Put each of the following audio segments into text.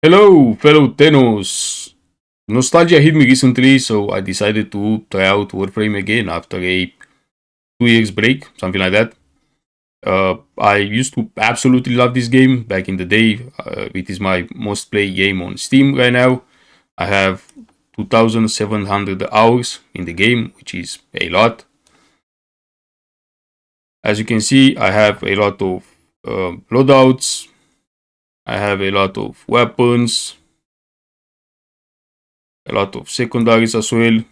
Hello, fellow Tenos! Nostalgia hit me recently, so I decided to try out Warframe again after a 2 years break, something like that. I used to absolutely love this game back in the day. It is my most played game on Steam right now. I have 2,700 hours in the game, which is a lot. As you can see, I have a lot of loadouts, I have a lot of weapons, a lot of secondaries as well,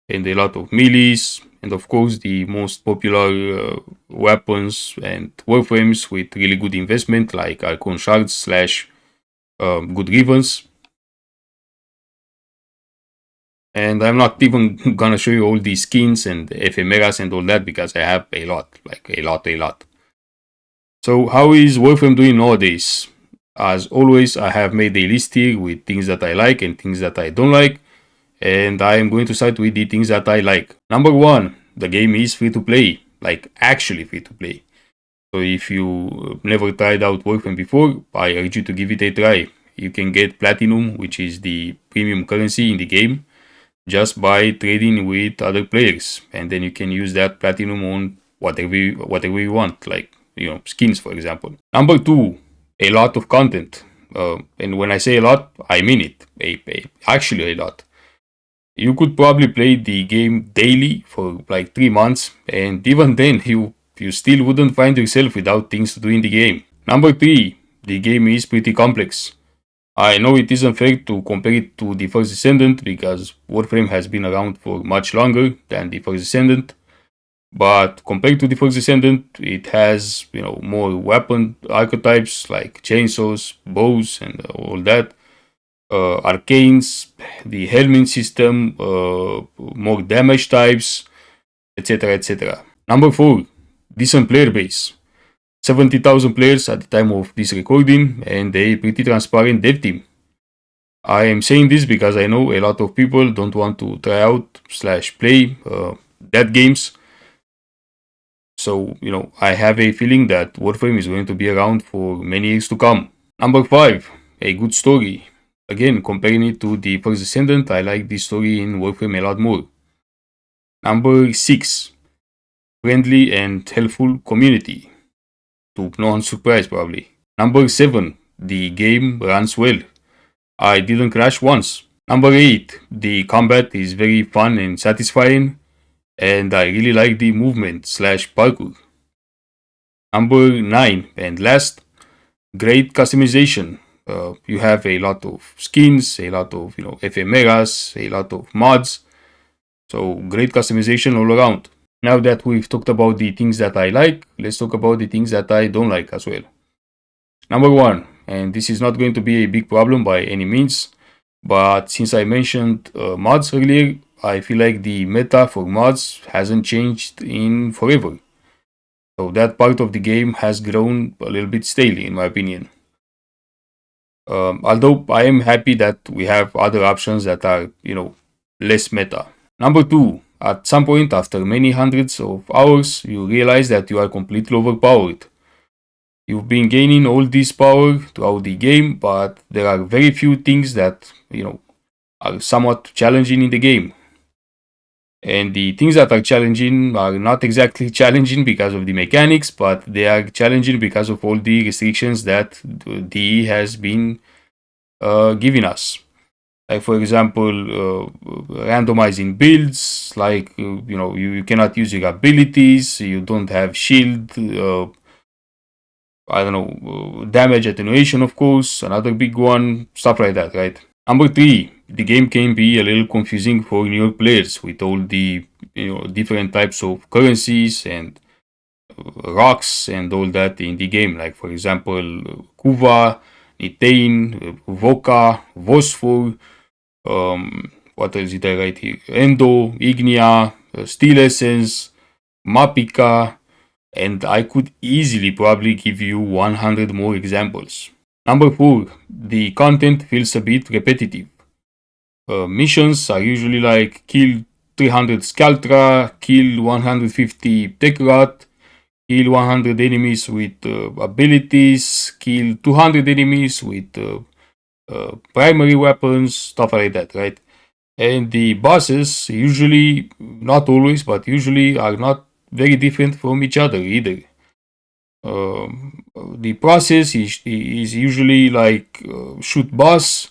and a lot of melees, and of course the most popular weapons and warframes with really good investment like Archon Shards slash Good Ribbons. And I'm not even gonna show you all these skins and ephemeras and all that because I have a lot, like a lot. So how is Warframe doing nowadays? As always, I have made a list here with things that I like and things that I don't like, and I am going to start with the things that I like. Number one, the game is free to play, like actually free to play. So if you never tried out Warframe before, I urge you to give it a try. You can get Platinum, which is the premium currency in the game, just by trading with other players, and then you can use that Platinum on whatever you want, like skins, for example. Number two, a lot of content. And when I say a lot, I mean it. Actually a lot. You could probably play the game daily for like 3 months, and even then, you still wouldn't find yourself without things to do in the game. Number three, the game is pretty complex. I know it isn't fair to compare it to the First Descendant because Warframe has been around for much longer than the First Descendant, but compared to the First Descendant, it has more weapon archetypes like chainsaws, bows, and all that. Arcanes, the helming system, more damage types, etc. etc. Number 4, decent player base. 70,000 players at the time of this recording and a pretty transparent dev team. I am saying this because I know a lot of people don't want to try out slash play dead games. So, I have a feeling that Warframe is going to be around for many years to come. Number 5, a good story. Again, comparing it to the First Descendant, I like this story in Warframe a lot more. Number 6, friendly and helpful community. To no one's surprise, probably. Number 7, the game runs well. I didn't crash once. Number 8, the combat is very fun and satisfying, and I really like the movement slash parkour. Number 9, and last, great customization. You have a lot of skins, a lot of ephemeras, a lot of mods. So great customization all around. Now that we've talked about the things that I like, let's talk about the things that I don't like as well. Number 1, and this is not going to be a big problem by any means, but since I mentioned mods earlier, I feel like the meta for mods hasn't changed in forever. So that part of the game has grown a little bit stale in my opinion. Although I am happy that we have other options that are, less meta. Number 2, at some point after many hundreds of hours, you realize that you are completely overpowered. You've been gaining all this power throughout the game, but there are very few things that, are somewhat challenging in the game. And the things that are challenging are not exactly challenging because of the mechanics, but they are challenging because of all the restrictions that DE has been giving us. Like for example, randomizing builds, like you cannot use your abilities, you don't have shield, I don't know, damage attenuation, of course, another big one, stuff like that, right? Number 3, the game can be a little confusing for newer players with all the different types of currencies and rocks and all that in the game. Like for example, Kuva, Nitane, Voka, Vosfor, what else did I write here? Endo, Ignia, Steel Essence, Mapika, and I could easily probably give you 100 more examples. Number 4, the content feels a bit repetitive. Missions are usually like kill 300 Scaltra, kill 150 Tekrot, kill 100 enemies with abilities, kill 200 enemies with primary weapons, stuff like that, right? And the bosses usually, not always, but usually are not very different from each other either. The process is usually like shoot boss,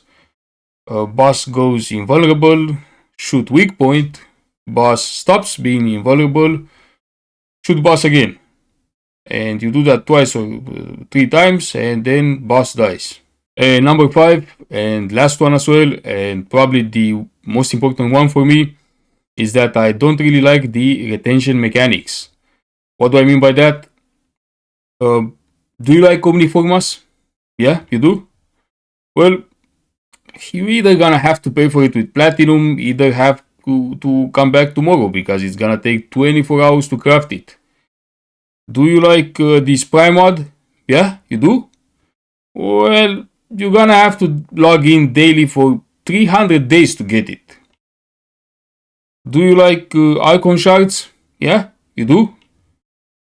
boss goes invulnerable, shoot weak point, boss stops being invulnerable, shoot boss again. And you do that twice or 3 times, and then boss dies. Number 5, and last one as well, and probably the most important one for me, is that I don't really like the retention mechanics. What do I mean by that? Do you like Omniformas? Yeah, you do? Well, you either gonna have to pay for it with platinum, either have to come back tomorrow because it's gonna take 24 hours to craft it. Do you like this Prime mod? Yeah, you do? Well, you're gonna have to log in daily for 300 days to get it. Do you like icon shards? Yeah, you do?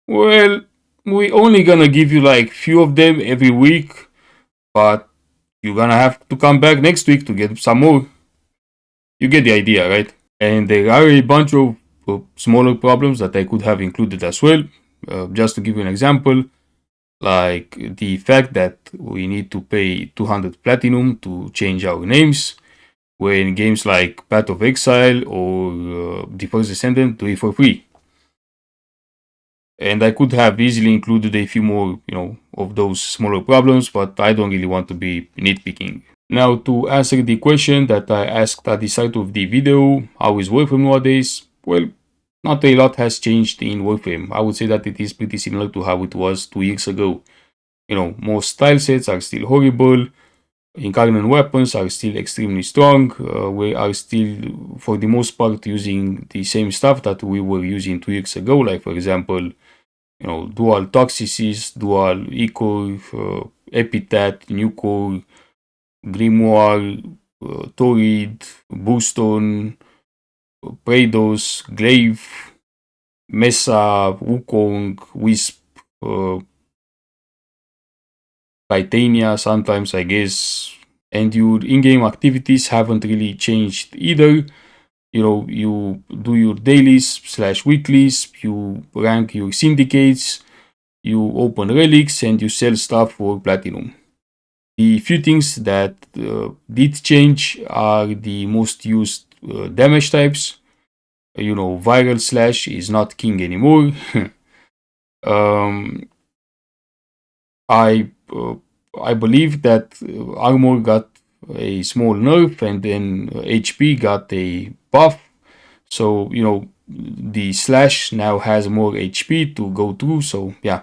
Well, we only gonna give you like few of them every week, but you're gonna have to come back next week to get some more. You get the idea, right? And there are a bunch of smaller problems that I could have included as well. Just to give you an example, like the fact that we need to pay 200 platinum to change our names, when games like Path of Exile or The First Descendant do it for free. And I could have easily included a few more, of those smaller problems, but I don't really want to be nitpicking. Now, to answer the question that I asked at the start of the video, how is Warframe nowadays? Well, not a lot has changed in Warframe. I would say that it is pretty similar to how it was 2 years ago. Most style sets are still horrible. Incarnate weapons are still extremely strong. We are still, for the most part, using the same stuff that we were using 2 years ago. Like, for example, dual toxicities, dual eco, epithet, nucore, grimoire, torrid, booston, praedos, glaive, mesa, wukong, wisp, titania sometimes, I guess. And your in-game activities haven't really changed either. You do your dailies / weeklies, you rank your syndicates, you open relics, and you sell stuff for platinum. The few things that did change are the most used damage types. Viral slash is not king anymore. I believe that armor got a small nerf, and then HP got a buff. So, the slash now has more HP to go through. So, yeah,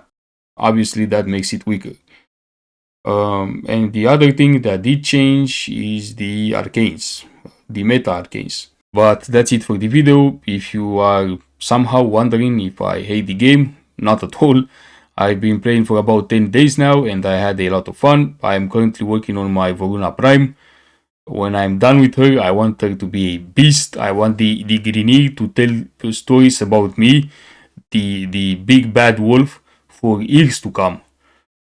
obviously that makes it weaker. And the other thing that did change is the arcanes, the meta arcanes. But that's it for the video. If you are somehow wondering if I hate the game, not at all. I've been playing for about 10 days now and I had a lot of fun. I'm currently working on my Voruna Prime. When I'm done with her, I want her to be a beast. I want the Grini to tell stories about me, the big bad wolf, for years to come.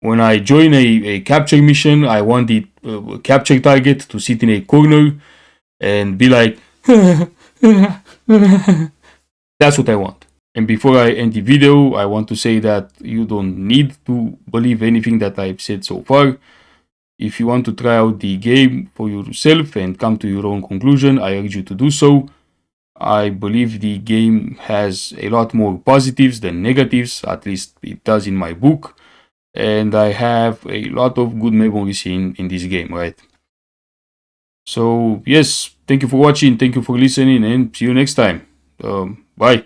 When I join a capture mission, I want the capture target to sit in a corner and be like, that's what I want. And before I end the video, I want to say that you don't need to believe anything that I've said so far. If you want to try out the game for yourself and come to your own conclusion, I urge you to do so. I believe the game has a lot more positives than negatives, at least it does in my book. And I have a lot of good memories in this game, right? So, yes, thank you for watching, thank you for listening, and see you next time. Bye.